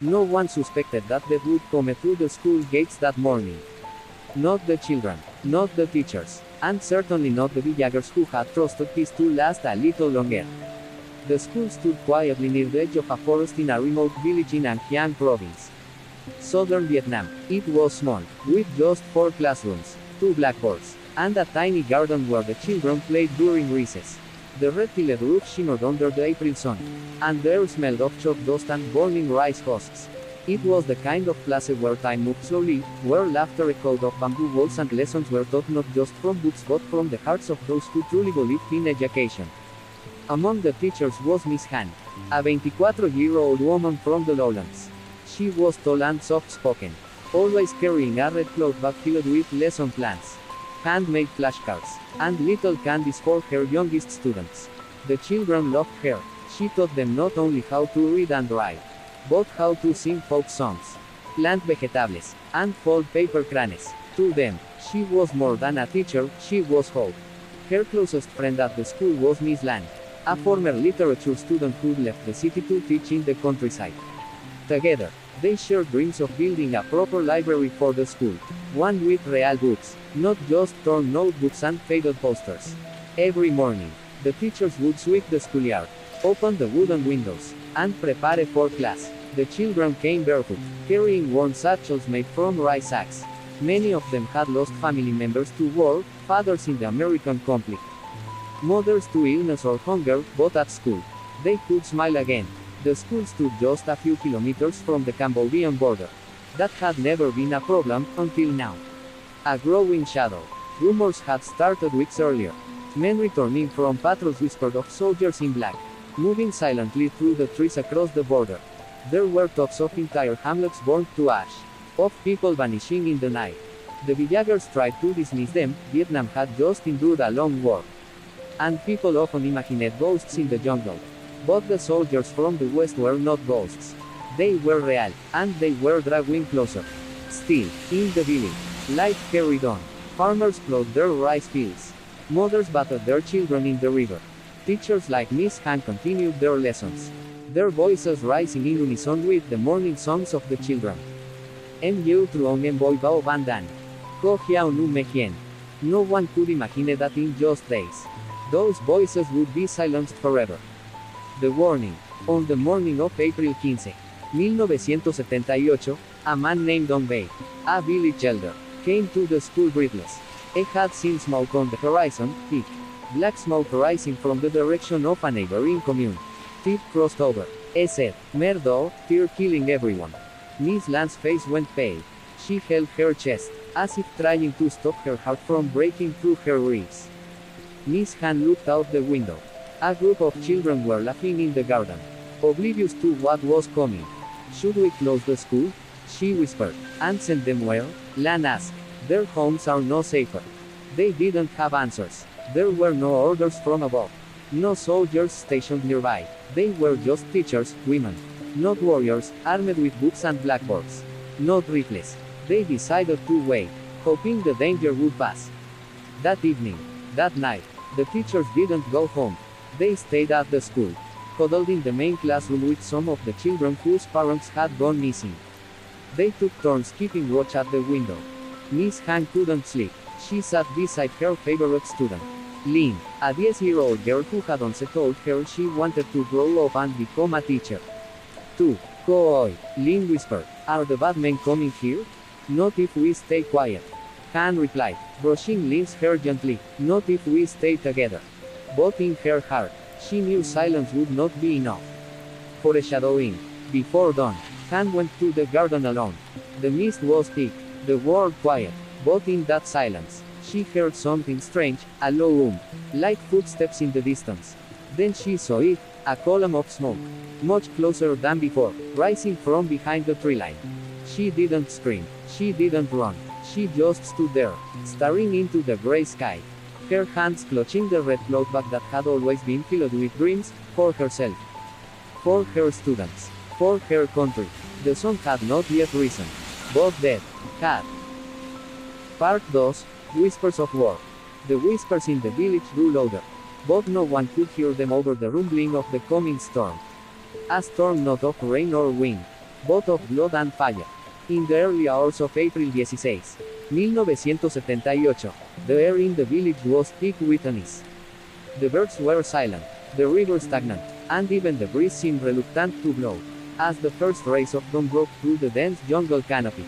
No one suspected that death would come through the school gates that morning. Not the children, not the teachers, and certainly not the villagers who had trusted peace to last a little longer. The school stood quietly near the edge of a forest in a remote village in An Giang province, southern Vietnam. It was small, with just 4 classrooms, 2 blackboards, and a tiny garden where the children played during recess. The red-tiled roof shimmered under the April sun, and the air smelled of chalk dust and burning rice husks. It was the kind of place where time moved slowly, where laughter echoed off bamboo walls and lessons were taught not just from books but from the hearts of those who truly believed in education. Among the teachers was Miss Han, a 24-year-old woman from the lowlands. She was tall and soft-spoken, always carrying a red cloth bag filled with lesson plans, handmade flashcards, and little candies for her youngest students. The children loved her. She taught them not only how to read and write, but how to sing folk songs, plant vegetables, and fold paper cranes. To them, she was more than a teacher, she was hope. Her closest friend at the school was Miss Lan, a former literature student who left the city to teach in the countryside. Together, they shared dreams of building a proper library for the school, one with real books, not just torn notebooks and faded posters. Every morning, the teachers would sweep the schoolyard, open the wooden windows, and prepare for class. The children came barefoot, carrying worn satchels made from rice sacks. Many of them had lost family members to war, fathers in the American conflict, mothers to illness or hunger, but at school, they could smile again. The school stood just a few kilometers from the Cambodian border. That had never been a problem, until now. A growing shadow. Rumors had started weeks earlier. Men returning from patrols whispered of soldiers in black, moving silently through the trees across the border. There were talks of entire hamlets burned to ash, of people vanishing in the night. The villagers tried to dismiss them. Vietnam had just endured a long war, and people often imagined ghosts in the jungle. But the soldiers from the west were not ghosts. They were real, and they were drawing closer. Still, in the village, life carried on. Farmers plowed their rice fields. Mothers bathed their children in the river. Teachers like Miss Han continued their lessons, their voices rising in unison with the morning songs of the children. Em yêu truong em boi bao van dan. Ko hiao nu me hien. No one could imagine that in just days, those voices would be silenced forever. The warning. On the morning of April 15, 1978, a man named Don Bay, a village elder, came to the school breathless. He had seen smoke on the horizon, thick, black smoke rising from the direction of a neighboring commune. Teeth crossed over. He said, "Merdo, fear killing everyone." Miss Lan's face went pale. She held her chest, as if trying to stop her heart from breaking through her ribs. Miss Han looked out the window. A group of children were laughing in the garden, oblivious to what was coming. "Should we close the school?" she whispered. "And send them where?" Lan asked. "Their homes are no safer." They didn't have answers. There were no orders from above. No soldiers stationed nearby. They were just teachers, women. Not warriors, armed with books and blackboards. Not rifles. They decided to wait, hoping the danger would pass. That evening, that night, the teachers didn't go home. They stayed at the school, huddled in the main classroom with some of the children whose parents had gone missing. They took turns keeping watch at the window. Miss Han couldn't sleep. She sat beside her favorite student, Lin, a 10-year-old girl who had once told her she wanted to grow up and become a teacher. "Tu, Kooi," Lin whispered. "Are the bad men coming here?" "Not if we stay quiet," Han replied, brushing Lin's hair gently. "Not if we stay together." But in her heart, she knew silence would not be enough. Foreshadowing. Before dawn, Han went to the garden alone. The mist was thick, the world quiet, but in that silence, she heard something strange, a low like footsteps in the distance. Then she saw it, a column of smoke, much closer than before, rising from behind the tree line. She didn't scream, she didn't run, she just stood there, staring into the gray sky, her hands clutching the red cloth bag that had always been filled with dreams, for herself, for her students, for her country. The sun had not yet risen, but death had. Part 2. Whispers of War. The whispers in the village grew louder, but no one could hear them over the rumbling of the coming storm. A storm not of rain or wind, both of blood and fire. In the early hours of April 16, 1978, the air in the village was thick with unease. The birds were silent, the river stagnant, and even the breeze seemed reluctant to blow, as the first rays of dawn broke through the dense jungle canopy.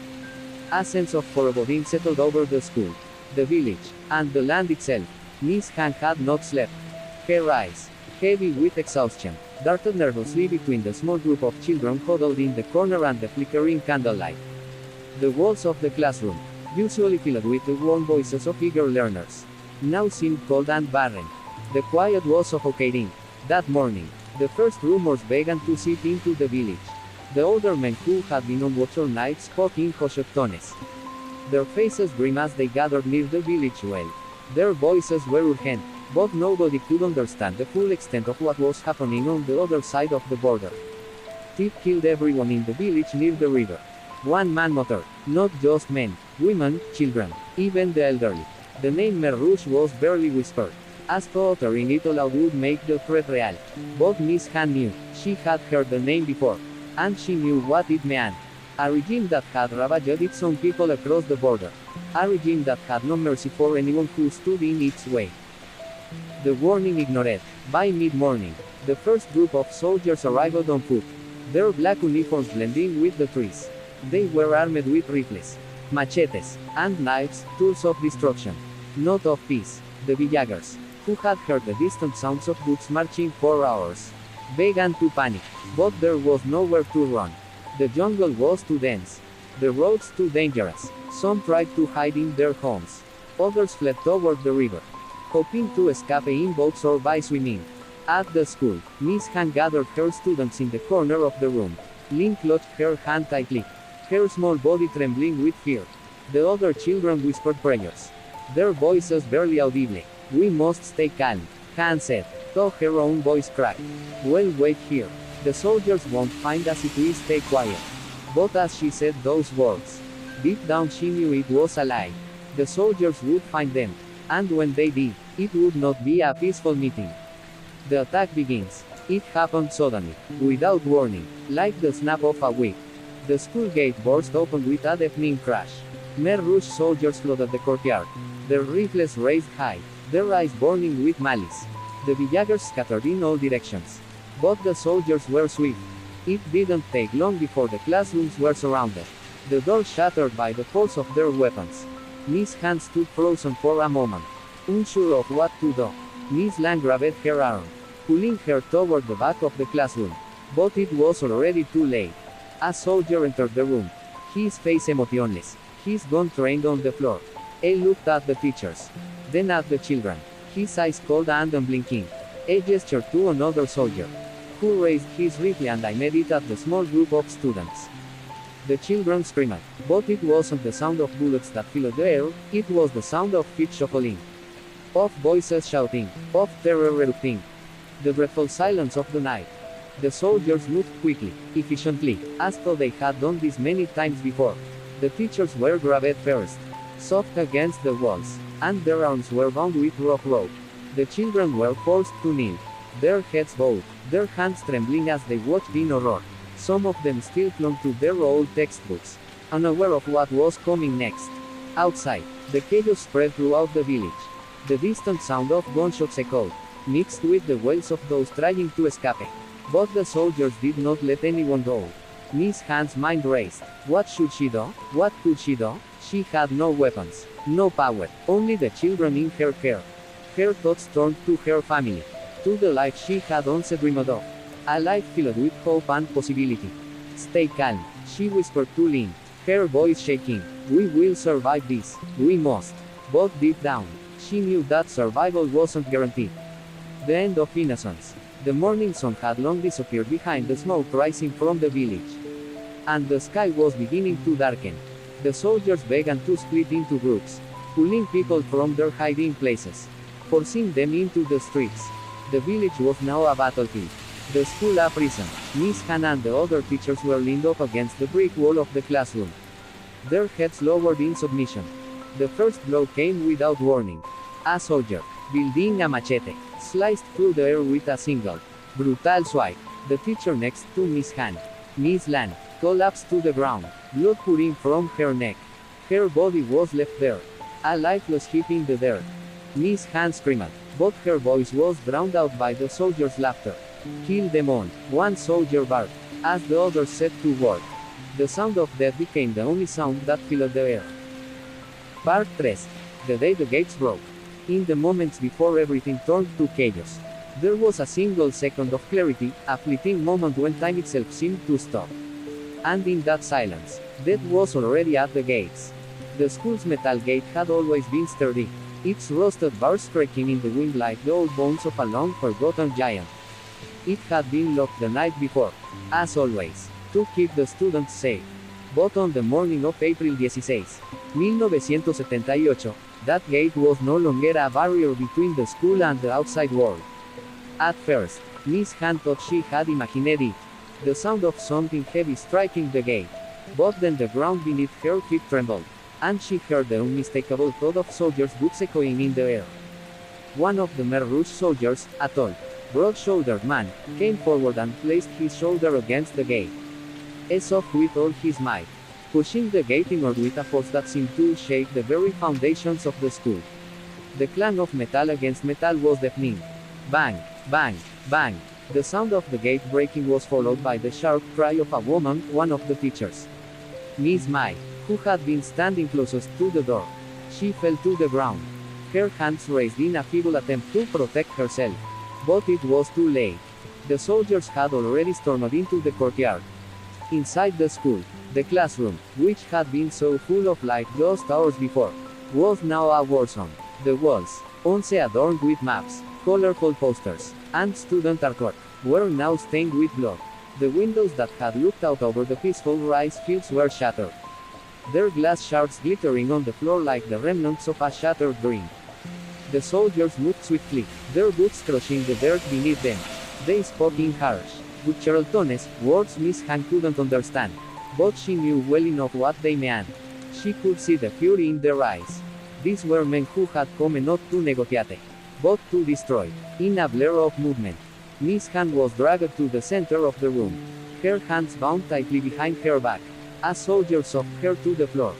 A sense of foreboding settled over the school, the village, and the land itself. Miss Han had not slept. Her eyes, heavy with exhaustion, darted nervously between the small group of children huddled in the corner and the flickering candlelight. The walls of the classroom, usually filled with the warm voices of eager learners, now seemed cold and barren. The quiet was suffocating. That morning, the first rumors began to seep into the village. The older men who had been on watch all night spoke in hushed tones. Their faces grim as they gathered near the village well. Their voices were urgent, but nobody could understand the full extent of what was happening on the other side of the border. It killed everyone in the village near the river. One man muttered, not just men, women, children, even the elderly. The name Khmer Rouge was barely whispered, as though uttering it aloud would make the threat real. But Miss Han knew, she had heard the name before, and she knew what it meant. A regime that had ravaged its own people across the border. A regime that had no mercy for anyone who stood in its way. The warning ignored. By mid-morning, the first group of soldiers arrived on foot, their black uniforms blending with the trees. They were armed with rifles, machetes, and knives, tools of destruction, not of peace. The villagers, who had heard the distant sounds of boots marching for hours, began to panic, but there was nowhere to run. The jungle was too dense, the roads too dangerous. Some tried to hide in their homes, others fled toward the river, hoping to escape in boats or by swimming. At the school, Miss Han gathered her students in the corner of the room. Lin clutched her hand tightly, her small body trembling with fear. The other children whispered prayers, their voices barely audible. We must stay calm, Han said, though her own voice cracked. Well, wait here. The soldiers won't find us if we stay quiet. But as she said those words, deep down she knew it was a lie. The soldiers would find them, and when they did, it would not be a peaceful meeting. The attack begins. It happened suddenly, without warning, like the snap of a whip. The school gate burst open with a deafening crash. Khmer Rouge soldiers flooded the courtyard, their rifles raised high, their eyes burning with malice. The villagers scattered in all directions. But the soldiers were swift. It didn't take long before the classrooms were surrounded, the doors shattered by the force of their weapons. Miss Han stood frozen for a moment, unsure of what to do. Miss Lang grabbed her arm, pulling her toward the back of the classroom. But it was already too late. A soldier entered the room, his face emotionless, his gun trained on the floor. He looked at the teachers, then at the children, his eyes cold and unblinking. He gestured to another soldier, who raised his rifle and aimed it at the small group of students. The children screamed, but it wasn't the sound of bullets that filled the air, it was the sound of feet shuffling, of voices shouting, of terror erupting. The dreadful silence of the night. The soldiers moved quickly, efficiently, as though they had done this many times before. The teachers were grabbed first, soft against the walls, and their arms were bound with rough rope. The children were forced to kneel, their heads bowed, their hands trembling as they watched in horror. Some of them still clung to their old textbooks, unaware of what was coming next. Outside, the chaos spread throughout the village. The distant sound of gunshots echoed, mixed with the wails of those trying to escape. But the soldiers did not let anyone go. Miss Han's mind raced. What should she do? What could she do? She had no weapons, no power, only the children in her care. Her thoughts turned to her family, to the life she had once dreamed of. A life filled with hope and possibility. Stay calm, she whispered to Lin, her voice shaking. We will survive this, we must. But deep down, she knew that survival wasn't guaranteed. The end of innocence. The morning sun had long disappeared behind the smoke rising from the village, and the sky was beginning to darken. The soldiers began to split into groups, pulling people from their hiding places, forcing them into the streets. The village was now a battlefield, the school a prison. Miss Han and the other teachers were leaned up against the brick wall of the classroom, their heads lowered in submission. The first blow came without warning. A soldier, wielding a machete, sliced through the air with a single, brutal swipe. The teacher next to Miss Han, Miss Lan, collapsed to the ground, blood pouring from her neck. Her body was left there, a lifeless heap in the dirt. Miss Han screamed, but her voice was drowned out by the soldiers' laughter. Kill them all, one soldier barked, as the others set to work. The sound of death became the only sound that filled the air. Part 3. The day the gates broke. In the moments before everything turned to chaos, there was a single second of clarity, a fleeting moment when time itself seemed to stop. And in that silence, death was already at the gates. The school's metal gate had always been sturdy, its rusted bars cracking in the wind like the old bones of a long-forgotten giant. It had been locked the night before, as always, to keep the students safe. But on the morning of April 16, 1978, that gate was no longer a barrier between the school and the outside world. At first, Miss Han thought she had imagined it, the sound of something heavy striking the gate. But then the ground beneath her feet trembled, and she heard the unmistakable thud of soldiers' boots echoing in the air. One of the Khmer Rouge soldiers, a tall, broad-shouldered man, came forward and placed his shoulder against the gate, as if with all his might, pushing the gate inward with a force that seemed to shake the very foundations of the school. The clang of metal against metal was deafening. Bang, bang, bang. The sound of the gate breaking was followed by the sharp cry of a woman, one of the teachers. Miss Mai, who had been standing closest to the door. She fell to the ground, her hands raised in a feeble attempt to protect herself. But it was too late. The soldiers had already stormed into the courtyard. Inside the school, the classroom, which had been so full of life just hours before, was now a war zone. The walls, once adorned with maps, colorful posters, and student artwork, were now stained with blood. The windows that had looked out over the peaceful rice fields were shattered, their glass shards glittering on the floor like the remnants of a shattered dream. The soldiers moved swiftly, their boots crushing the dirt beneath them. They spoke in harsh, guttural tones, words Miss Han couldn't understand, but she knew well enough what they meant. She could see the fury in their eyes. These were men who had come not to negotiate, but to destroy. In a blur of movement, Miss Han was dragged to the center of the room, her hands bound tightly behind her back. A soldier shoved her to the floor,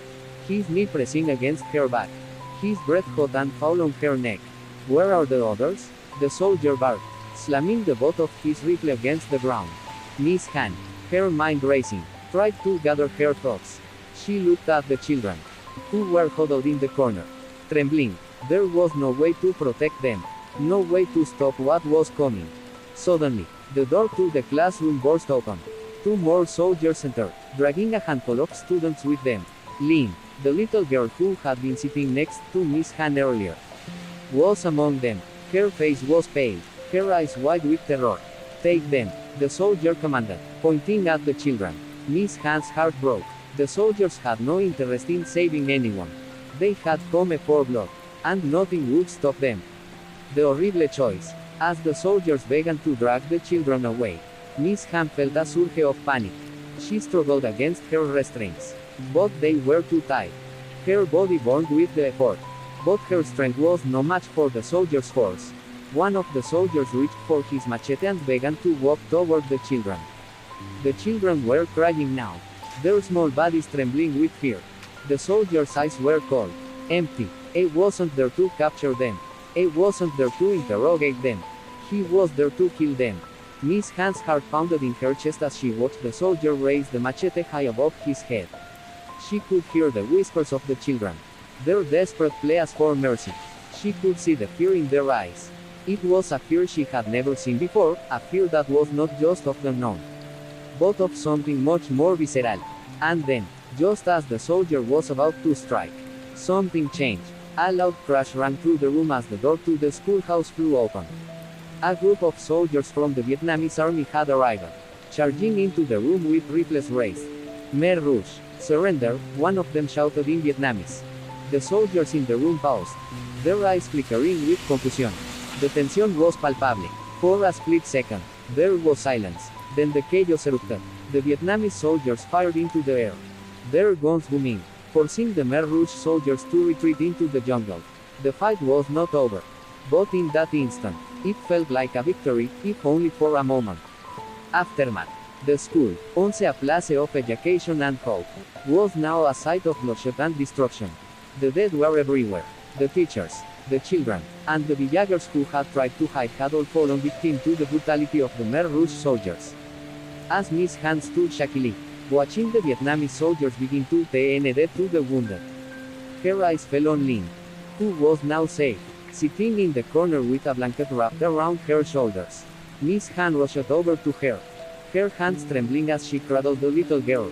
his knee pressing against her back, his breath hot and foul on her neck. Where are the others? The soldier barked, slamming the butt of his rifle against the ground. Miss Han, her mind racing, tried to gather her thoughts. She looked at the children, who were huddled in the corner, trembling. There was no way to protect them, no way to stop what was coming. Suddenly, the door to the classroom burst open. Two more soldiers entered, dragging a handful of students with them. Lin, the little girl who had been sitting next to Miss Han earlier, was among them. Her face was pale, her eyes wide with terror. Take them, the soldier commanded, pointing at the children. Miss Han's heart broke. The soldiers had no interest in saving anyone. They had come for blood, and nothing would stop them. The horrible choice. As the soldiers began to drag the children away, Miss Han felt a surge of panic. She struggled against her restraints, but they were too tight. Her body burned with the effort, but her strength was no match for the soldiers' force. One of the soldiers reached for his machete and began to walk toward the children. The children were crying now, their small bodies trembling with fear. The soldiers' eyes were cold, empty. He wasn't there to capture them. He wasn't there to interrogate them. He was there to kill them. Miss Han's heart pounded in her chest as she watched the soldier raise the machete high above his head. She could hear the whispers of the children, their desperate pleas for mercy. She could see the fear in their eyes. It was a fear she had never seen before, a fear that was not just of the unknown, but of something much more visceral. And then, just as the soldier was about to strike, something changed. A loud crash rang through the room as the door to the schoolhouse flew open. A group of soldiers from the Vietnamese army had arrived, charging into the room with rifles raised. Khmer Rouge, surrender, one of them shouted in Vietnamese. The soldiers in the room paused, their eyes flickering with confusion. The tension was palpable. For a split second, there was silence. Then the chaos erupted. The Vietnamese soldiers fired into the air, their guns booming, forcing the Khmer Rouge soldiers to retreat into the jungle. The fight was not over, but in that instant, it felt like a victory, if only for a moment. Aftermath. The school, once a place of education and hope, was now a site of bloodshed and destruction. The dead were everywhere. The teachers, the children, and the villagers who had tried to hide had all fallen victim to the brutality of the Khmer Rouge soldiers. As Miss Han stood shakily, watching the Vietnamese soldiers begin to tend to the wounded, her eyes fell on Lin, who was now safe, sitting in the corner with a blanket wrapped around her shoulders. Miss Han rushed over to her hands trembling as she cradled the little girl.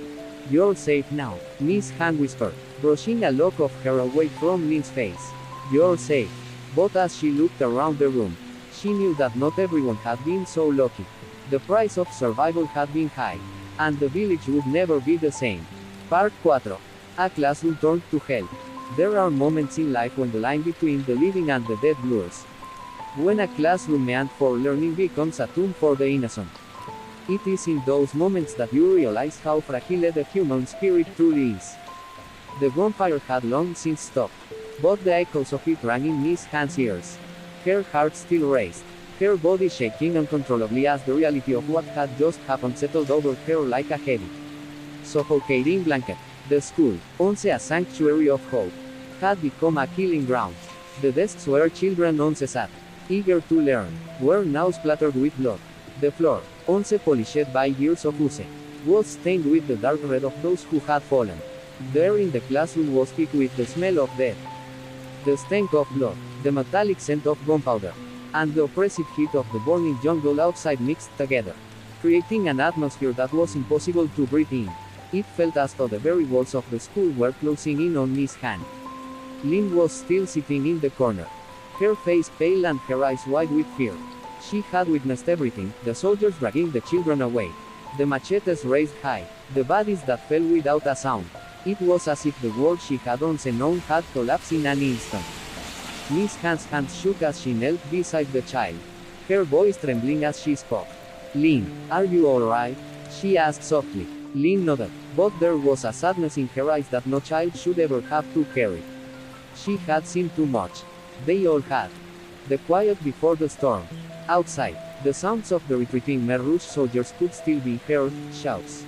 "You're safe now," Miss Han whispered, brushing a lock of hair away from Lin's face. "You're safe." But as she looked around the room, she knew that not everyone had been so lucky. The price of survival had been high, and the village would never be the same. Part 4. A classroom turned to hell. There are moments in life when the line between the living and the dead blurs. When a classroom meant for learning becomes a tomb for the innocent. It is in those moments that you realize how fragile the human spirit truly is. The gunfire had long since stopped, but the echoes of it rang in Miss Han's ears. Her heart still raced, her body shaking uncontrollably as the reality of what had just happened settled over her like a heavy, suffocating blanket. The school, once a sanctuary of hope, had become a killing ground. The desks where children once sat, eager to learn, were now splattered with blood. The floor, once polished by years of use, was stained with the dark red of those who had fallen. The air in the classroom was thick with the smell of death, the stank of blood, the metallic scent of gunpowder, and the oppressive heat of the burning jungle outside mixed together, creating an atmosphere that was impossible to breathe in. It felt as though the very walls of the school were closing in on Miss Han. Lin was still sitting in the corner, her face pale and her eyes wide with fear. She had witnessed everything, the soldiers dragging the children away, the machetes raised high, the bodies that fell without a sound. It was as if the world she had once known had collapsed in an instant. Miss Han's hands shook as she knelt beside the child, her voice trembling as she spoke. "Lin, are you alright?" she asked softly. Lin nodded, but there was a sadness in her eyes that no child should ever have to carry. She had seen too much. They all had. The quiet before the storm. Outside, the sounds of the retreating Khmer Rouge soldiers could still be heard, shouts,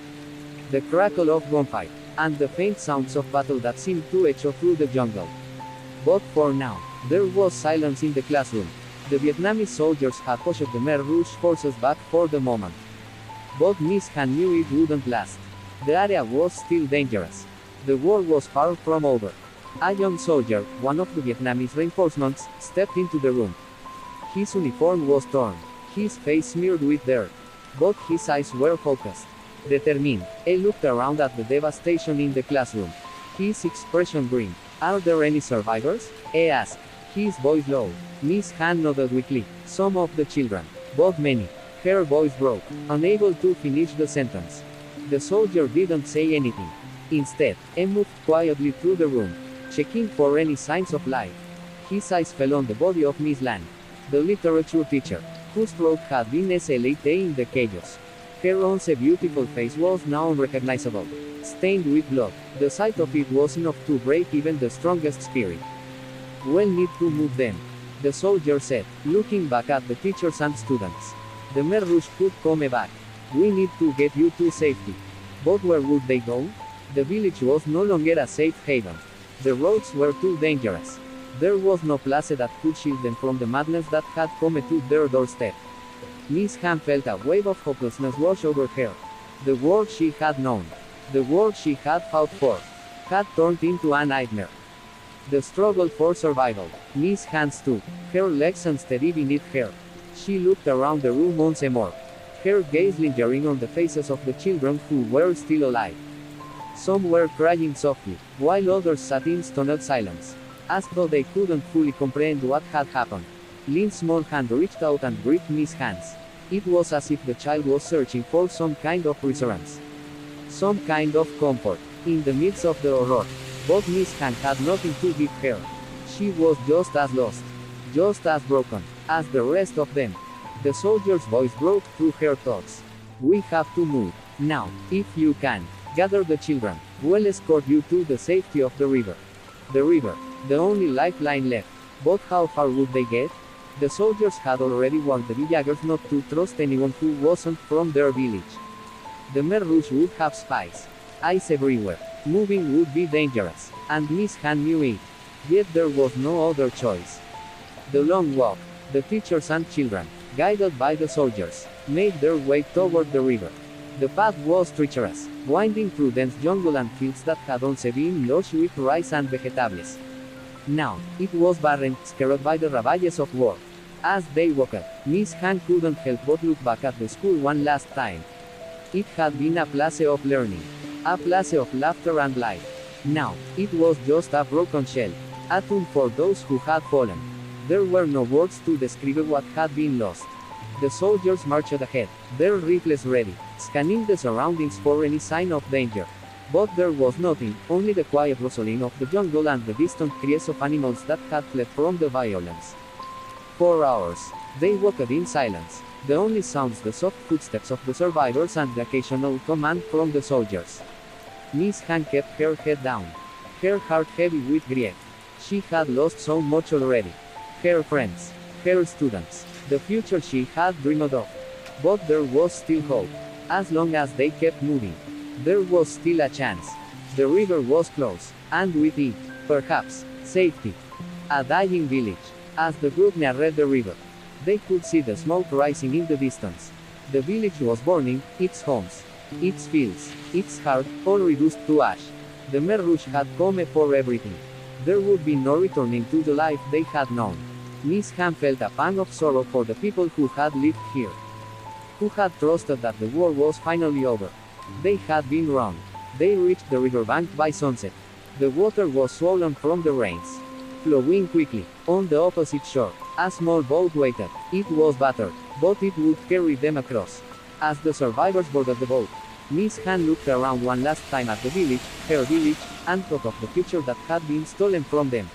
the crackle of gunfire, and the faint sounds of battle that seemed to echo through the jungle. But for now, there was silence in the classroom. The Vietnamese soldiers had pushed the Khmer Rouge forces back for the moment. But Miss Han knew it wouldn't last. The area was still dangerous. The war was far from over. A young soldier, one of the Vietnamese reinforcements, stepped into the room. His uniform was torn, his face smeared with dirt, but his eyes were focused, determined. He looked around at the devastation in the classroom, his expression grim. "Are there any survivors?" he asked, his voice low. Miss Han nodded weakly. "Some of the children, but many." Her voice broke, unable to finish the sentence. The soldier didn't say anything. Instead, he moved quietly through the room, checking for any signs of life. His eyes fell on the body of Miss Lan, the literature teacher, whose throat had been slit in the chaos. Her once beautiful face was now unrecognizable, stained with blood. The sight of it was enough to break even the strongest spirit. "We'll need to move them," the soldier said, looking back at the teachers and students. "The Khmer Rouge could come back. We need to get you to safety." But where would they go? The village was no longer a safe haven. The roads were too dangerous. There was no place that could shield them from the madness that had come to their doorstep. Miss Han felt a wave of hopelessness wash over her. The world she had known, the world she had fought for, had turned into a nightmare. The struggle for survival. Miss Han stood, her legs unsteady beneath her. She looked around the room once more, her gaze lingering on the faces of the children who were still alive. Some were crying softly, while others sat in stunned silence, as though they couldn't fully comprehend what had happened. Lin's small hand reached out and gripped Miss Han's. It was as if the child was searching for some kind of reassurance, some kind of comfort, in the midst of the horror. But Miss Han had nothing to give her. She was just as lost, just as broken, as the rest of them. The soldier's voice broke through her thoughts. "We have to move, now, if you can. Gather the children. We'll escort you to the safety of the river." The river, the only lifeline left. But how far would they get? The soldiers had already warned the villagers not to trust anyone who wasn't from their village. The Khmer Rouge would have spies. Eyes everywhere. Moving would be dangerous. And Miss Han knew it. Yet there was no other choice. The long walk. The teachers and children, guided by the soldiers, made their way toward the river. The path was treacherous, winding through dense jungle and fields that had once been lush with rice and vegetables. Now, it was barren, scarred by the ravages of war. As they walked, Miss Han couldn't help but look back at the school one last time. It had been a place of learning, a place of laughter and life. Now, it was just a broken shell, a tomb for those who had fallen. There were no words to describe what had been lost. The soldiers marched ahead, their rifles ready, scanning the surroundings for any sign of danger. But there was nothing, only the quiet rustling of the jungle and the distant cries of animals that had fled from the violence. For hours, they walked in silence, the only sounds the soft footsteps of the survivors and the occasional command from the soldiers. Miss Han kept her head down, her heart heavy with grief. She had lost so much already. Her friends, her students, the future she had dreamed of. But there was still hope. As long as they kept moving, there was still a chance. The river was close, and with it, perhaps, safety. A dying village. As the group neared the river, they could see the smoke rising in the distance. The village was burning, its homes, its fields, its heart, all reduced to ash. The Khmer Rouge had come for everything. There would be no returning to the life they had known. Miss Han felt a pang of sorrow for the people who had lived here, who had trusted that the war was finally over. They had been wrong. They reached the riverbank by sunset. The water was swollen from the rains, flowing quickly. On the opposite shore, a small boat waited. It was battered, but it would carry them across. As the survivors boarded the boat, Miss Han looked around one last time at the village, her village, and thought of the future that had been stolen from them.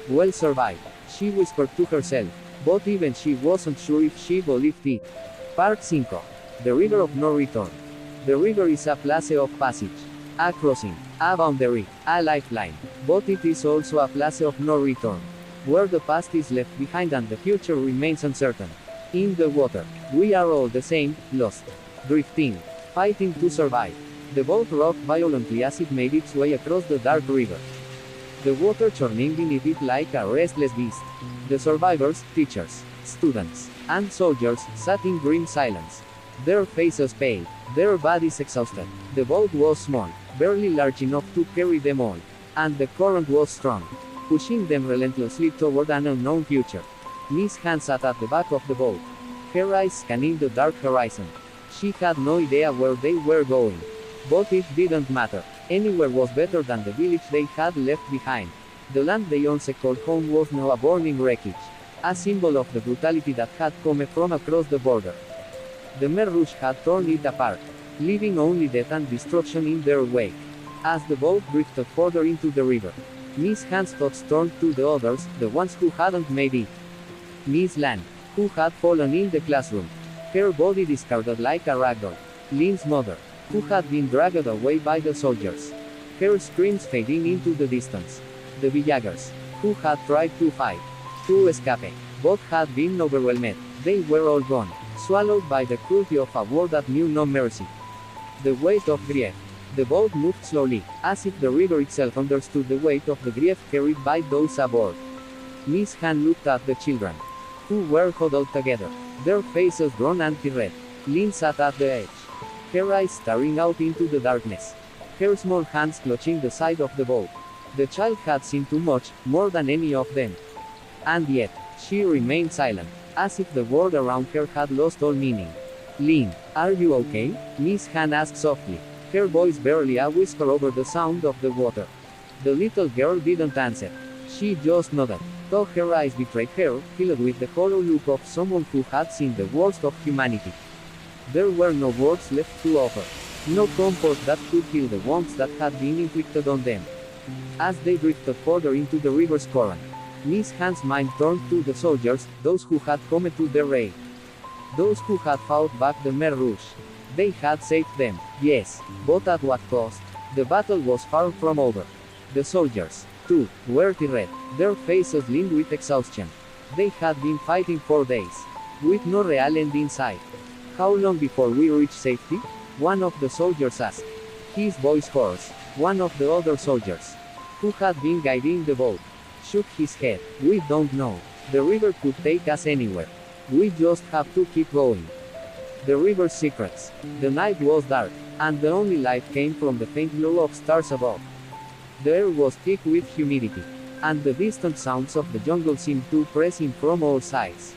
Well survived, she whispered to herself, but even she wasn't sure if she believed it. Part 5. The River of No Return. The river is a place of passage, a crossing, a boundary, a lifeline, but it is also a place of no return, where the past is left behind and the future remains uncertain. In the water, we are all the same, lost, drifting, fighting to survive. The boat rocked violently as it made its way across the dark river, the water churning beneath it like a restless beast. The survivors, teachers, students, and soldiers, sat in grim silence, their faces pale, their bodies exhausted. The boat was small, barely large enough to carry them all, and the current was strong, pushing them relentlessly toward an unknown future. Miss Han sat at the back of the boat, her eyes scanning the dark horizon. She had no idea where they were going, but it didn't matter. Anywhere was better than the village they had left behind. The land they once called home was now a burning wreckage, a symbol of the brutality that had come from across the border. The Khmer Rouge had torn it apart, leaving only death and destruction in their wake. As the boat drifted further into the river, Miss Han's thoughts turned to the others, the ones who hadn't made it. Miss Lan, who had fallen in the classroom, her body discarded like a ragdoll. Lin's mother, who had been dragged away by the soldiers, her screams fading into the distance. The villagers, who had tried to fight, to escape, but had been overwhelmed. They were all gone, swallowed by the cruelty of a war that knew no mercy. The weight of grief. The boat moved slowly, as if the river itself understood the weight of the grief carried by those aboard. Miss Han looked at the children, who were huddled together, their faces drawn anti-red. Lin sat at the edge, her eyes staring out into the darkness, her small hands clutching the side of the boat. The child had seen too much, more than any of them. And yet, she remained silent, as if the world around her had lost all meaning. Lin, are you okay? Miss Han asked softly, her voice barely a whisper over the sound of the water. The little girl didn't answer. She just nodded, though her eyes betrayed her, filled with the hollow look of someone who had seen the worst of humanity. There were no words left to offer, no comfort that could heal the wounds that had been inflicted on them. As they drifted further into the river's current, Miss Han's mind turned to the soldiers, those who had come to their aid, those who had fought back the Khmer Rouge. They had saved them, yes, but at what cost? The battle was far from over. The soldiers, too, were tired, their faces lined with exhaustion. They had been fighting for days, with no real end in sight. How long before we reach safety? one of the soldiers asked. His voice hoarse. One of the other soldiers, who had been guiding the boat, shook his head. We don't know. The river could take us anywhere. We just have to keep going. The river's secrets. The night was dark, and the only light came from the faint glow of stars above. The air was thick with humidity, and the distant sounds of the jungle seemed to press in from all sides.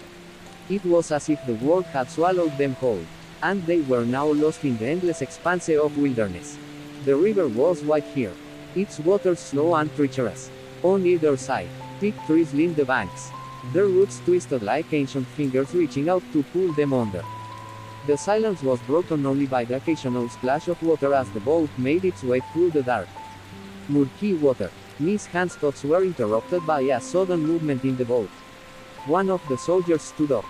It was as if the world had swallowed them whole, and they were now lost in the endless expanse of wilderness. The river was wide here, its waters slow and treacherous. On either side, thick trees lined the banks, their roots twisted like ancient fingers reaching out to pull them under. The silence was broken only by the occasional splash of water as the boat made its way through the dark, murky water. Miss Han's thoughts were interrupted by a sudden movement in the boat. One of the soldiers stood up,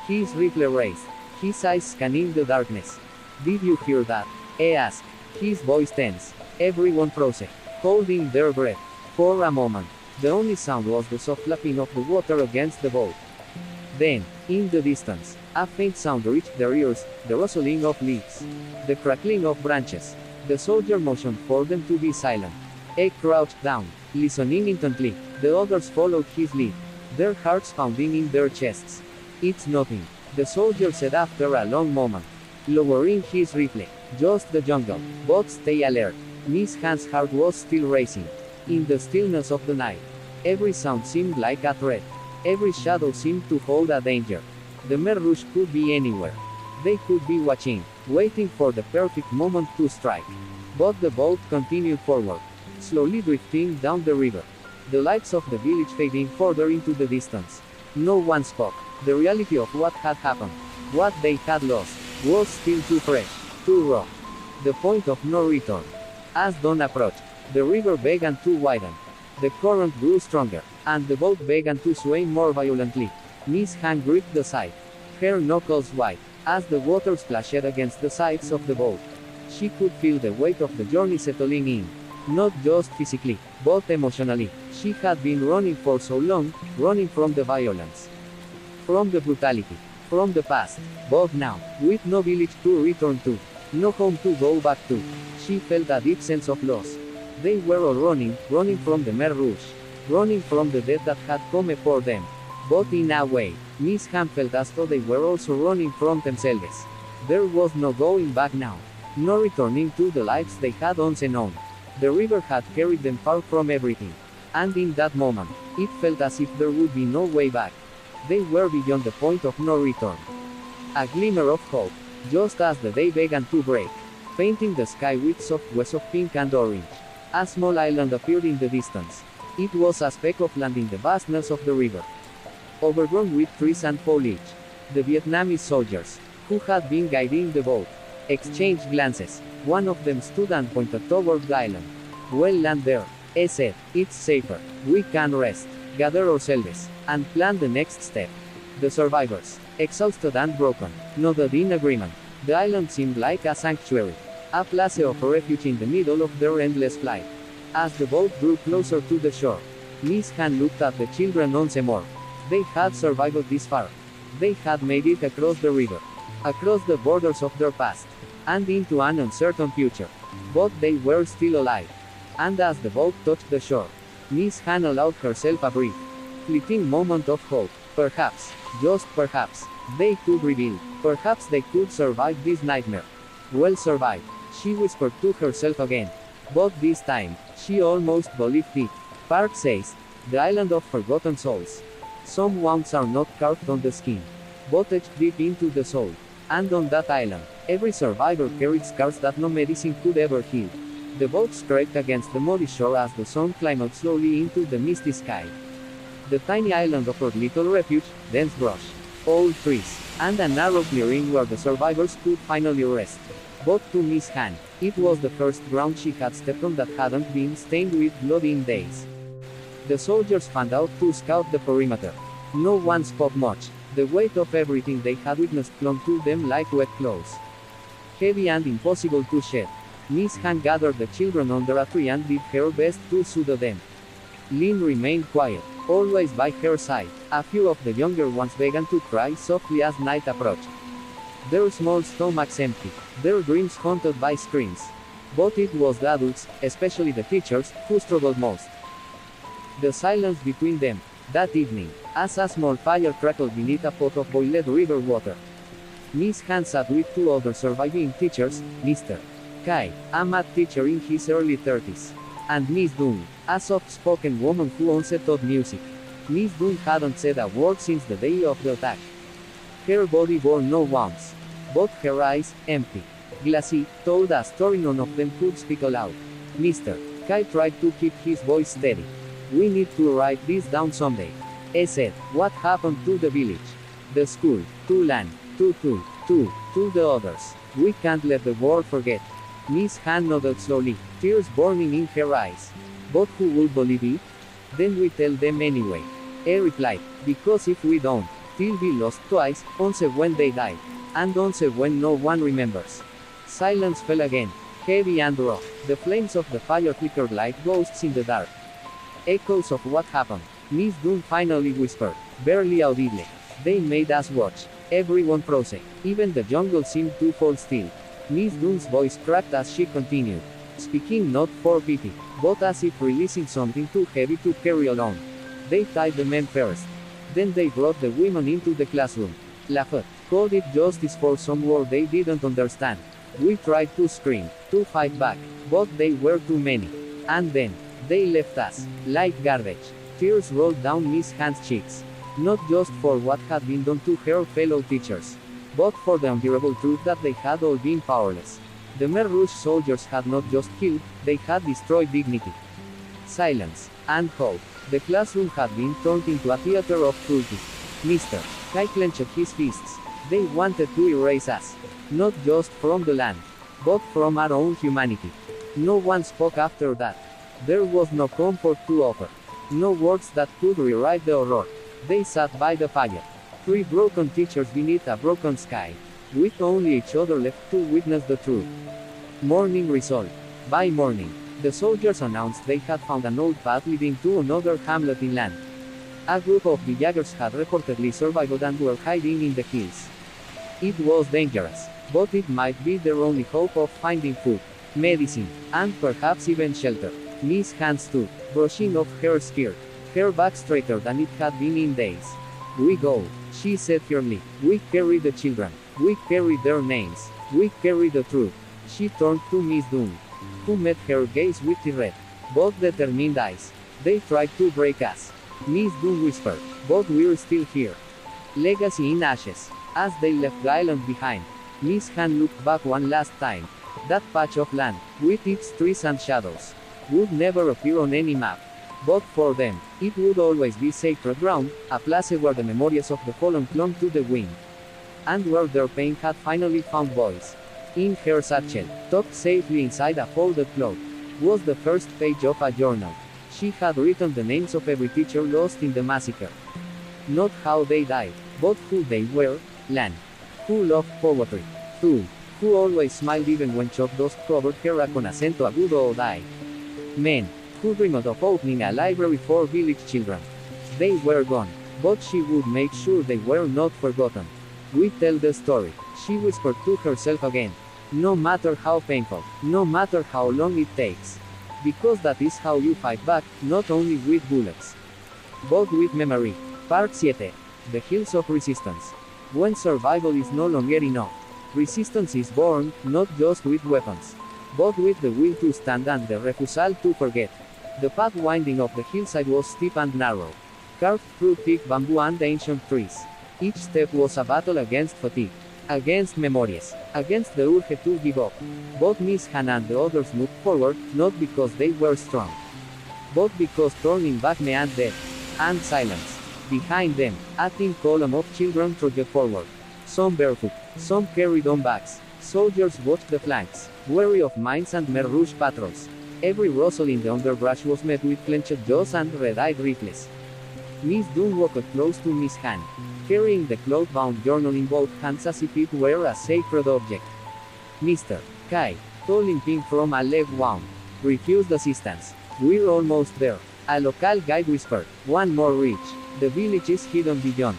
his rifle raised, his eyes scanning the darkness. Did you hear that? He asked, his voice tense. Everyone froze, holding their breath. For a moment, the only sound was the soft lapping of the water against the boat. Then, in the distance, a faint sound reached their ears, the rustling of leaves, the crackling of branches. The soldier motioned for them to be silent. He crouched down, listening intently. The others followed his lead, their hearts pounding in their chests. It's nothing, the soldier said after a long moment, lowering his rifle. Just the jungle, but stay alert. Miss Han's heart was still racing. In the stillness of the night, every sound seemed like a threat. Every shadow seemed to hold a danger. The Khmer Rouge could be anywhere. They could be watching, waiting for the perfect moment to strike. But the boat continued forward, slowly drifting down the river. The lights of the village fading further into the distance. No one spoke. The reality of what had happened, what they had lost, was still too fresh, too raw. The point of no return. As dawn approached, the river began to widen. The current grew stronger, and the boat began to sway more violently. Miss Han gripped the side, her knuckles white, as the water splashed against the sides of the boat. She could feel the weight of the journey settling in. Not just physically, but emotionally. She had been running for so long, running from the violence, from the brutality, from the past. But now, with no village to return to, no home to go back to, she felt a deep sense of loss. They were all running, running from the Khmer Rouge, running from the death that had come for them. But in a way, Miss Han felt as though they were also running from themselves. There was no going back now, no returning to the lives they had once known. The river had carried them far from everything. And in that moment, it felt as if there would be no way back. They were beyond the point of no return. A glimmer of hope, just as the day began to break, painting the sky with soft hues of pink and orange. A small island appeared in the distance. It was a speck of land in the vastness of the river, overgrown with trees and foliage. The Vietnamese soldiers, who had been guiding the boat, exchanged glances. One of them stood and pointed toward the island. Well, land there, he said. It's safer. We can rest, gather ourselves, and plan the next step. The survivors, exhausted and broken, nodded in agreement. The island seemed like a sanctuary, a place of refuge in the middle of their endless flight. As the boat drew closer to the shore, Miss Han looked at the children once more. They had survived this far. They had made it across the river, across the borders of their past, and into an uncertain future. But they were still alive. And as the boat touched the shore, Miss Han allowed herself a brief, fleeting moment of hope. Perhaps, just perhaps, they could rebuild. Perhaps they could survive this nightmare. Well, survive, she whispered to herself again. But this time, she almost believed it. Park says, the island of forgotten souls. Some wounds are not carved on the skin, but etched deep into the soul. And on that island, every survivor carried scars that no medicine could ever heal. The boat scraped against the muddy shore as the sun climbed slowly into the misty sky. The tiny island offered little refuge, dense brush, old trees, and a narrow clearing where the survivors could finally rest. But to Miss Han, it was the first ground she had stepped on that hadn't been stained with blood in days. The soldiers fanned out to scout the perimeter. No one spoke much. The weight of everything they had witnessed clung to them like wet clothes, heavy and impossible to shed. Miss Han gathered the children under a tree and did her best to soothe them. Lin remained quiet, always by her side. A few of the younger ones began to cry softly as night approached. their small stomachs empty, their dreams haunted by screams. But it was the adults, especially the teachers, who struggled most. The silence between them, that evening, as a small fire crackled beneath a pot of boiled river water. Miss Han sat with two other surviving teachers, Mr. Kai, a math teacher in his early 30s, and Miss Dung, a soft-spoken woman who once taught music. Miss Dung hadn't said a word since the day of the attack. Her body bore no wounds, but her eyes, empty, glassy, told a story none of them could speak aloud. Mr. Kai tried to keep his voice steady. "We need to write this down someday," he said. "What happened to the village? The school, to land, to the others. We can't let the war forget." Miss Han nodded slowly, tears burning in her eyes. "But who would believe it? Then we tell them anyway," he replied, "because if we don't, they'll be lost twice, once when they died, and once when no one remembers." Silence fell again, heavy and raw. The flames of the fire flickered like ghosts in the dark. Echoes of what happened, Miss Dunn finally whispered, barely audible. "They made us watch." Everyone froze. Even the jungle seemed to fall still. Miss Dunn's voice cracked as she continued, speaking not for pity, but as if releasing something too heavy to carry alone. "They tied the men first. Then they brought the women into the classroom. Laughed, called it justice for some word they didn't understand. We tried to scream, to fight back, but they were too many. And then, they left us, like garbage." Tears rolled down Miss Han's cheeks. Not just for what had been done to her fellow teachers, but for the unbearable truth that they had all been powerless. The Khmer Rouge soldiers had not just killed, they had destroyed dignity, silence, and hope. The classroom had been turned into a theater of cruelty. Mr. Kai clenched his fists. They wanted to erase us, not just from the land, but from our own humanity. No one spoke after that. There was no comfort to offer, no words that could rewrite the horror. They sat by the fire, three broken teachers beneath a broken sky, with only each other left to witness the truth. Morning resolved. By morning, the soldiers announced they had found an old path leading to another hamlet inland. A group of villagers had reportedly survived and were hiding in the hills. It was dangerous, but it might be their only hope of finding food, medicine, and perhaps even shelter. Miss Han stood, brushing off her skirt, her back straighter than it had been in days. "We go," she said firmly. "We carry the children. We carry their names. We carry the truth." She turned to Miss Dunn, who met her gaze with red, but determined eyes. "They tried to break us," Miss Dunn whispered, "but we're still here." Legacy in ashes. As they left the island behind, Miss Han looked back one last time. That patch of land, with its trees and shadows, would never appear on any map. But for them, it would always be sacred ground, a place where the memories of the fallen clung to the wind, and where their pain had finally found voice. In her satchel, tucked safely inside a folded cloth, was the first page of a journal. She had written the names of every teacher lost in the massacre. Not how they died, but who they were. Lan, who loved poetry. Tu, who always smiled even when chalk dust covered her con acento agudo o die. Men, who dreamed of opening a library for village children. They were gone, but she would make sure they were not forgotten. "We tell the story," she whispered to herself again. "No matter how painful, no matter how long it takes. Because that is how you fight back, not only with bullets, but with memory." Part 7. The Hills of Resistance. When survival is no longer enough, resistance is born, not just with weapons, but with the will to stand and the refusal to forget. The path winding up the hillside was steep and narrow, carved through thick bamboo and ancient trees. Each step was a battle against fatigue, against memories, against the urge to give up. Both Miss Han and the others moved forward, not because they were strong, but because turning back meant death. And silence. Behind them, a thin column of children trudged forward. Some barefoot, some carried on backs. Soldiers watched the flanks, wary of mines and Khmer Rouge patrols. Every rustle in the underbrush was met with clenched jaws and red-eyed ripples. Miss Dunn walked close to Miss Han, carrying the cloth-bound journal in both hands as if it were a sacred object. Mr. Kai, tall limping from a leg wound, refused assistance. "We're almost there," a local guide whispered. "One more reach. The village is hidden beyond."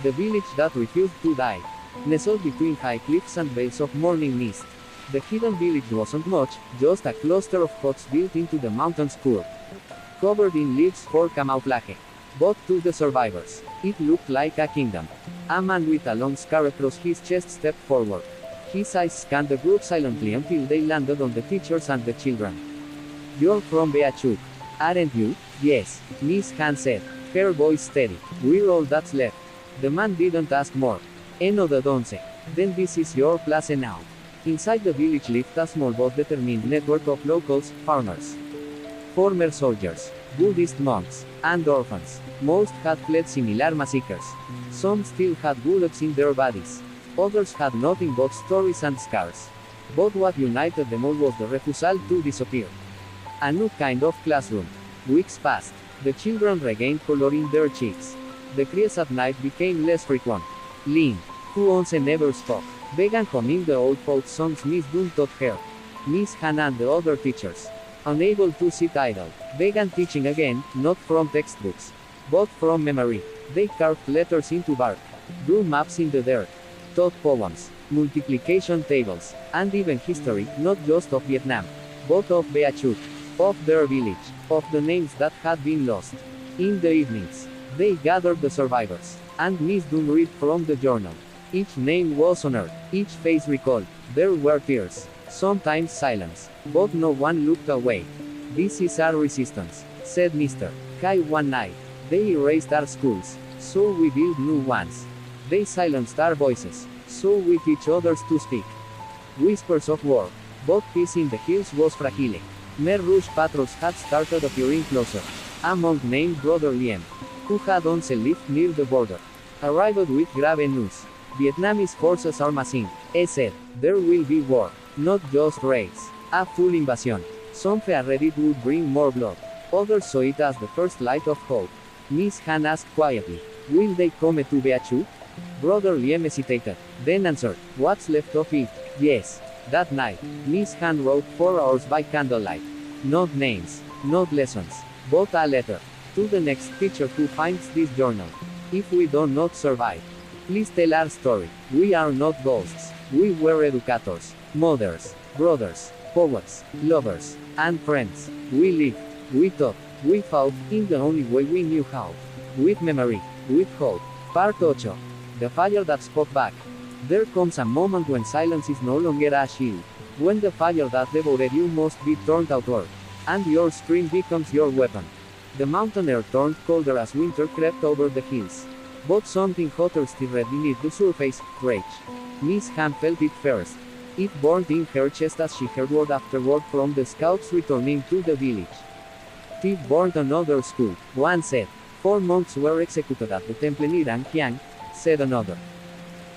The village that refused to die. nestled between high cliffs and veils of morning mist. The hidden village wasn't much, just a cluster of huts built into the mountain's curve, covered in leaves for camouflage. But to the survivors, it looked like a kingdom. A man with a long scar across his chest stepped forward. His eyes scanned the group silently until they landed on the teachers and the children. "You're from Beachuk, aren't you?" "Yes," Miss Han said, her voice steady. "We're all that's left." The man didn't ask more. "Nodded once. Then this is your place now." Inside the village lived a small but determined network of locals, farmers, former soldiers, Buddhist monks, and orphans. Most had fled similar massacres. Some still had bullets in their bodies. Others had nothing but stories and scars. But what united them all was the refusal to disappear. A new kind of classroom. Weeks passed. The children regained color in their cheeks. The cries at night became less frequent. Lynn, who once never spoke, began humming the old folk songs Miss Dunn taught her. Miss Hannah and the other teachers, unable to sit idle, began teaching again, not from textbooks, but from memory. They carved letters into bark, drew maps in the dirt, taught poems, multiplication tables, and even history, not just of Vietnam, but of Beachuk, of their village, of the names that had been lost. In the evenings, they gathered the survivors, and Miss Dunn read from the journal. Each name was honored, each face recalled. There were tears, sometimes silence, but no one looked away. "This is our resistance," said Mr. Kai one night. "They erased our schools, so we built new ones. They silenced our voices, so we teach others to speak." Whispers of war, but peace in the hills was fragile. Khmer Rouge patrols had started appearing closer. A monk named Brother Liem, who had once lived near the border, arrived with grave news. "Vietnamese forces are massing," he said. "There will be war, not just raids. A full invasion." Some feared it would bring more blood. Others saw it as the first light of hope. Miss Han asked quietly, "Will they come to Beachuk?" Brother Liem hesitated, then answered, "What's left of it?" "Yes." That night, Miss Han wrote 4 hours by candlelight. Not names, not lessons, but a letter. To the next teacher who finds this journal. "If we do not survive, please tell our story. We are not ghosts. We were educators, mothers, brothers, poets, lovers, and friends. We lived, we taught, we fought, in the only way we knew how. With memory, with hope." Part 8. The fire that spoke back. There comes a moment when silence is no longer a shield. When the fire that devoured you must be turned outward. And your scream becomes your weapon. The mountain air turned colder as winter crept over the hills. But something hotter stirred beneath the surface, rage. Miss Han felt it first. It burned in her chest as she heard word after word from the scouts returning to the village. "It burned another school," one said. "4 monks were executed at the temple near Anqiang," said another.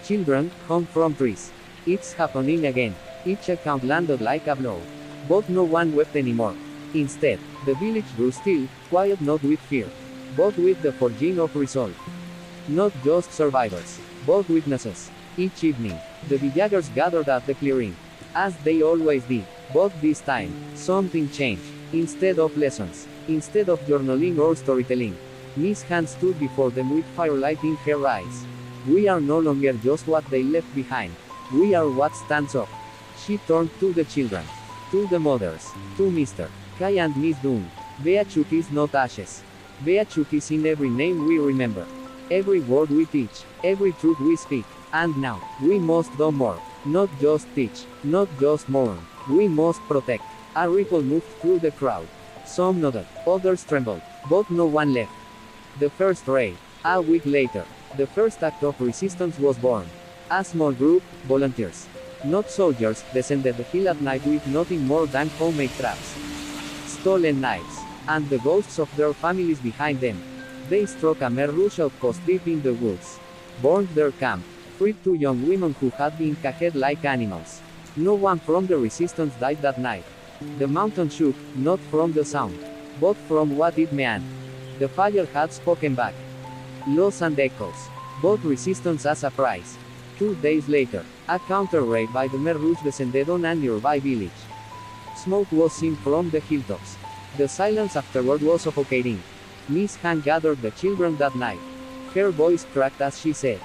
"Children hung from trees. It's happening again." Each account landed like a blow. But no one wept anymore. Instead, the village grew still, quiet not with fear, but with the forging of resolve. Not just survivors, but witnesses. Each evening, the villagers gathered at the clearing, as they always did, but this time, something changed. Instead of lessons, instead of journaling or storytelling, Miss Han stood before them with firelight in her eyes. "We are no longer just what they left behind. We are what stands up." She turned to the children, to the mothers, to Mr. Kai and Miss Dunn. "Beachuk is not ashes. Beachuk is in every name we remember, every word we teach, every truth we speak. And now, we must do more. Not just teach, not just mourn. We must protect." A ripple moved through the crowd. Some nodded, others trembled, but no one left. The first raid. A week later, the first act of resistance was born. A small group, volunteers, not soldiers, descended the hill at night with nothing more than homemade traps, stolen knives, and the ghosts of their families behind them. They struck a Khmer Rouge outpost deep in the woods, burned their camp, freed 2 young women who had been caged like animals. No one from the resistance died that night. The mountain shook, not from the sound, but from what it meant. The fire had spoken back. Loss and echoes, but resistance as a price. 2 days later, a counter-raid by the Khmer Rouge descended on a nearby village. Smoke was seen from the hilltops. The silence afterward was suffocating. Miss Han gathered the children that night. Her voice cracked as she said,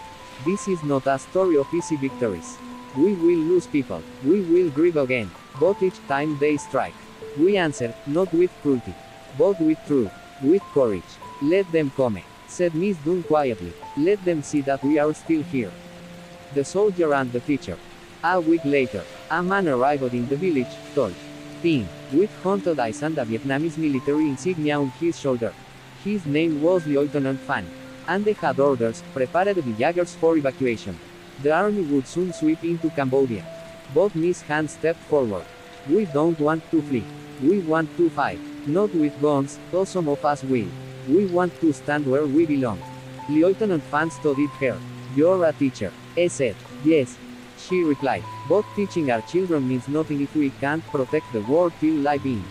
This is not a story of easy victories. We will lose people, we will grieve again, but each time they strike, we answer, not with cruelty, but with truth, with courage. Let them come, said Miss Dunn quietly. Let them see that we are still here. The soldier and the teacher. A week later, a man arrived in the village, tall, thin, with haunted eyes and a Vietnamese military insignia on his shoulder. His name was Lieutenant Phan, and they had orders, prepared the Jaggers for evacuation. The army would soon sweep into Cambodia. But Miss Han stepped forward. We don't want to flee. We want to fight. Not with guns, though some of us will. We want to stand where we belong. Lieutenant Phan studied her. You're a teacher, I said. Yes, she replied. But teaching our children means nothing if we can't protect the world till live in.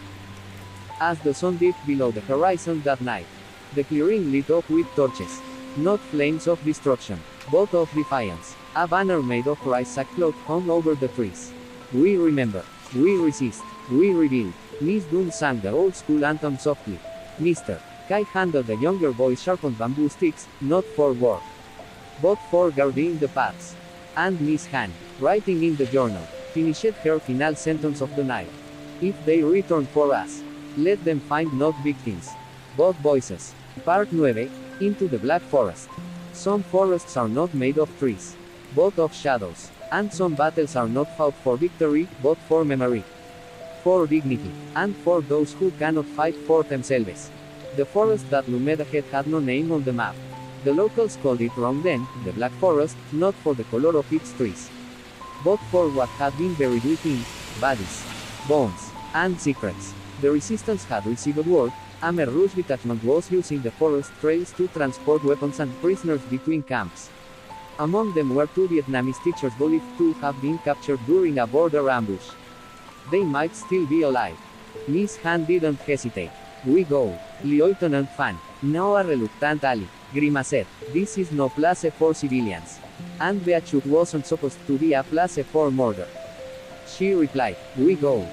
As the sun dipped below the horizon that night, the clearing lit up with torches. Not flames of destruction, but of defiance. A banner made of rice sackcloth hung over the trees. We remember. We resist. We rebuild. Miss Dunn sang the old school anthem softly. Mr. Kai handed the younger boy sharpened bamboo sticks, not for war, but for guarding the paths. And Miss Han, writing in the journal, finished her final sentence of the night. If they return for us, let them find not victims, but voices. Part 9, into the Black Forest. Some forests are not made of trees, but of shadows, and some battles are not fought for victory, but for memory, for dignity, and for those who cannot fight for themselves. The forest that loomed ahead had no name on the map. The locals called it wrong then, the Black Forest, not for the color of its trees, but for what had been buried within, bodies, bones, and secrets. The resistance had received word. A Khmer Rouge detachment was using the forest trails to transport weapons and prisoners between camps. Among them were 2 Vietnamese teachers believed to have been captured during a border ambush. They might still be alive. Miss Han didn't hesitate. We go. Lieutenant Phan, now a reluctant ally, grimaced. This is no place for civilians. And Beachut wasn't supposed to be a place for murder. She replied, we go.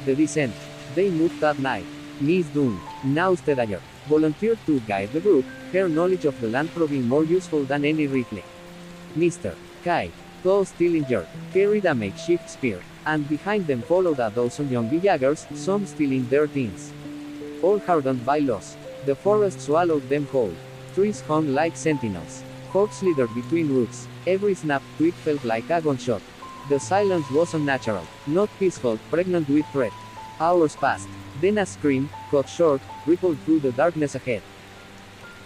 The descent. They moved that night. Miss Dunn, now steadier, volunteered to guide the group, her knowledge of the land proving more useful than any rifle. Mr. Kai, though still injured, carried a makeshift spear, and behind them followed a dozen young villagers, some still in their teens. All hardened by loss, the forest swallowed them whole. Trees hung like sentinels. Hawks slithered between roots. Every snapped twig felt like a gunshot. The silence was unnatural, not peaceful, pregnant with threat. Hours passed. Then a scream, cut short, rippled through the darkness ahead.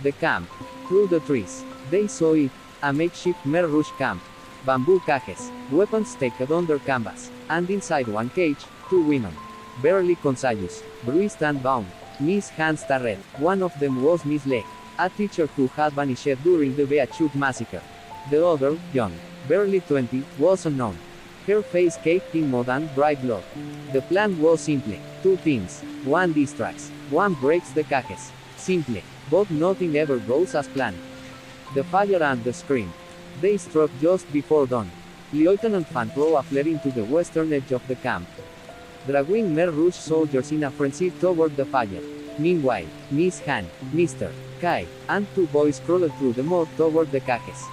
The camp. Through the trees. They saw it. A makeshift Khmer Rouge camp. Bamboo cages, weapons staked under canvas, and inside one cage, 2 women. Barely conscious, bruised and bound. Miss Han starred. One of them was Miss Le, a teacher who had vanished during the Beachut massacre. The other, young, barely 20, was unknown. Her face caked in mud and dry blood. The plan was simple. 2 teams. One distracts. One breaks the cages. Simple. But nothing ever goes as planned. The fire and the scream. They struck just before dawn. Lieutenant Phan threw a flare into the western edge of the camp, dragging Khmer Rouge soldiers in a frenzy toward the fire. Meanwhile, Miss Han, Mr. Kai, and 2 boys crawled through the mud toward the cages.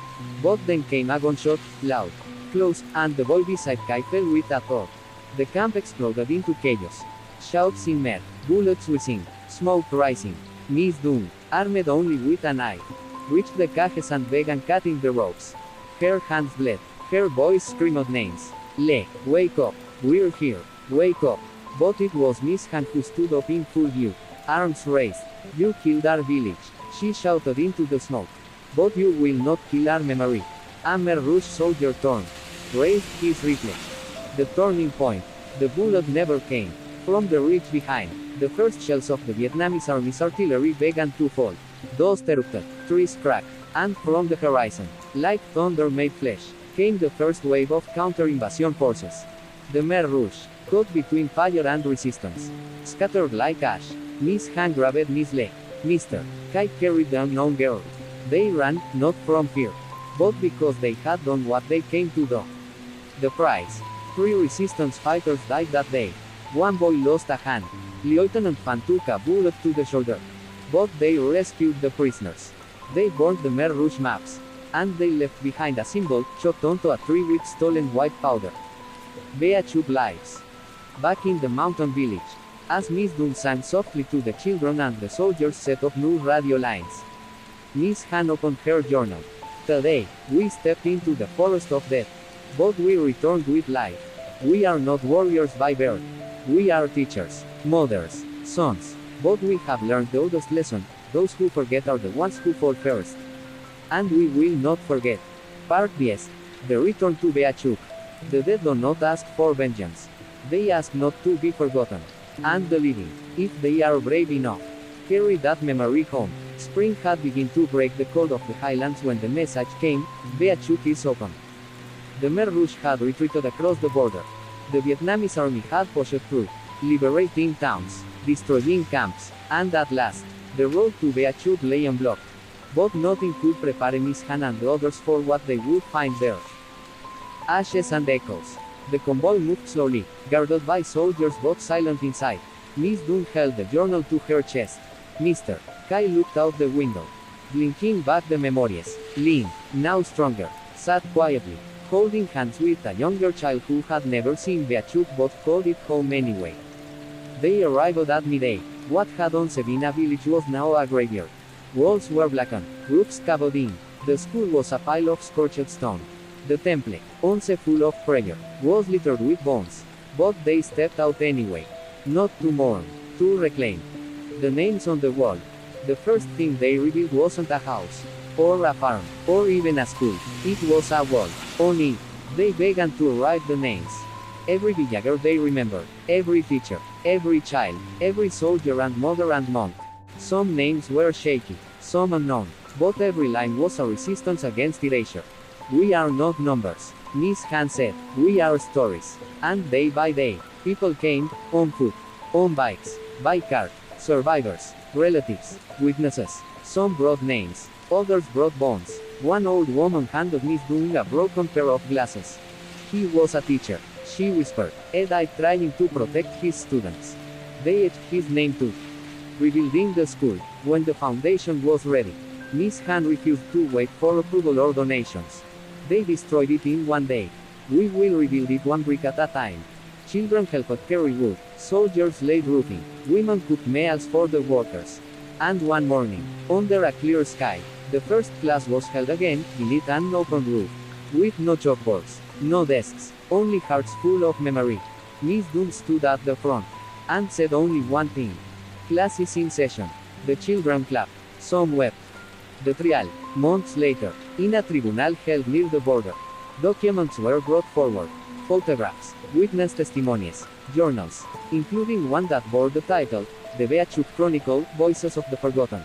But then came a gunshot, loud, close, and the boy beside Kai fell with a thud. The camp exploded into chaos. Shouts in Khmer, bullets whizzing, smoke rising. Miss Dunn, armed only with a knife, reached the cages and began cutting the ropes. Her hands bled. Her voice screamed names. Le, wake up. We're here. Wake up. But it was Miss Han who stood up in full view. Arms raised. You killed our village, she shouted into the smoke. But you will not kill our memory. A Khmer Rouge soldier turned, raised his rifle. The turning point. The bullet never came. From the ridge behind, the first shells of the Vietnamese army's artillery began to fall. Dust erupted, trees cracked, and from the horizon, like thunder made flesh, came the first wave of counter-invasion forces. The Khmer Rouge, caught between fire and resistance, scattered like ash. Miss Han grabbed Miss Le. Mr. Kai carried the unknown girl. They ran, not from fear, but because they had done what they came to do. The price. 3 resistance fighters died that day. 1 boy lost a hand. Lieutenant Phan took a bullet to the shoulder. But they rescued the prisoners. They burned the Khmer Rouge maps. and they left behind a symbol, chalked onto a tree with stolen white powder. Bea Chuk lives. Back in the mountain village. As Miss Dunn sang softly to the children and the soldiers set up new radio lines. Miss Han opened her journal. Today, we stepped into the forest of death. But we returned with life. We are not warriors by birth. We are teachers, mothers, sons. But we have learned the oldest lesson, those who forget are the ones who fall first. And we will not forget. Part BS. The return to Bea Chuk. The dead do not ask for vengeance. They ask not to be forgotten. And the living, if they are brave enough, carry that memory home. Spring had begun to break the cold of the highlands when the message came, Bea Chuk is open. The Khmer Rouge had retreated across the border. The Vietnamese army had pushed through, liberating towns, destroying camps, and at last, the road to Bea Chuk lay unblocked. But nothing could prepare Miss Han and the others for what they would find there. Ashes and echoes. The convoy moved slowly, guarded by soldiers but silent inside. Miss Dunn held the journal to her chest. Mr. Kai looked out the window, blinking back the memories. Lean, now stronger, sat quietly, holding hands with a younger child who had never seen Bea Chuk but called it home anyway. They arrived at midday. What had once been a village was now a graveyard. Walls were blackened, roofs caved in. The school was a pile of scorched stone. The temple, once full of prayer, was littered with bones. But they stepped out anyway. Not to mourn, to reclaim. The names on the wall. The first thing they revealed wasn't a house, or a farm, or even a school. It was a wall. On it, they began to write the names. Every villager they remembered, every teacher, every child, every soldier and mother and monk. Some names were shaky, some unknown, but every line was a resistance against erasure. We are not numbers, Miss Han said, we are stories. And day by day, people came, on foot, on bikes, by car, survivors, relatives, witnesses. Some brought names, others brought bones. One old woman handed Miss Dunn a broken pair of glasses. He was a teacher, she whispered, and died trying to protect his students. They etched his name too. Rebuilding the school, when the foundation was ready, Miss Han refused to wait for approval or donations. They destroyed it in one day. We will rebuild it one brick at a time. Children helped carry wood, soldiers laid roofing, women cooked meals for the workers. And one morning, under a clear sky, the first class was held again, beneath an open roof. With no chalkboards, no desks, only hearts full of memory. Miss Dunn stood at the front, and said only one thing. Class is in session. The children clapped. Some wept. The trial, months later, in a tribunal held near the border. Documents were brought forward. Photographs, witness testimonies, journals, including one that bore the title, The Bea Chuk Chronicle, Voices of the Forgotten.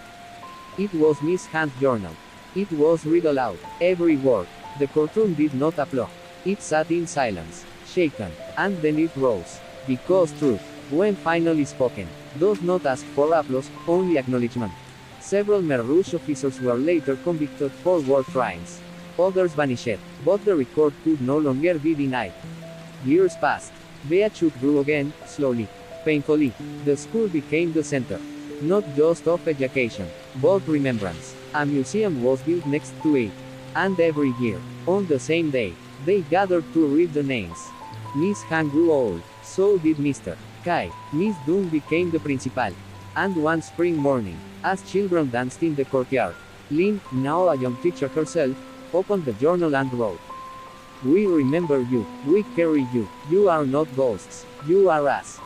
It was Miss Han's journal. It was read aloud, every word. The courtroom did not applaud. It sat in silence, shaken, and then it rose. Because truth, when finally spoken, does not ask for applause, only acknowledgement. Several Khmer Rouge officers were later convicted for war crimes. Others vanished, but the record could no longer be denied. Years passed. Bea Chuk grew again, slowly, painfully. The school became the center, not just of education, but remembrance. A museum was built next to it. And every year, on the same day, they gathered to read the names. Miss Han grew old, so did Mr. Kai. Miss Dunn became the principal. And one spring morning, as children danced in the courtyard, Lin, now a young teacher herself, opened the journal and wrote. We remember you, we carry you, you are not ghosts, you are us.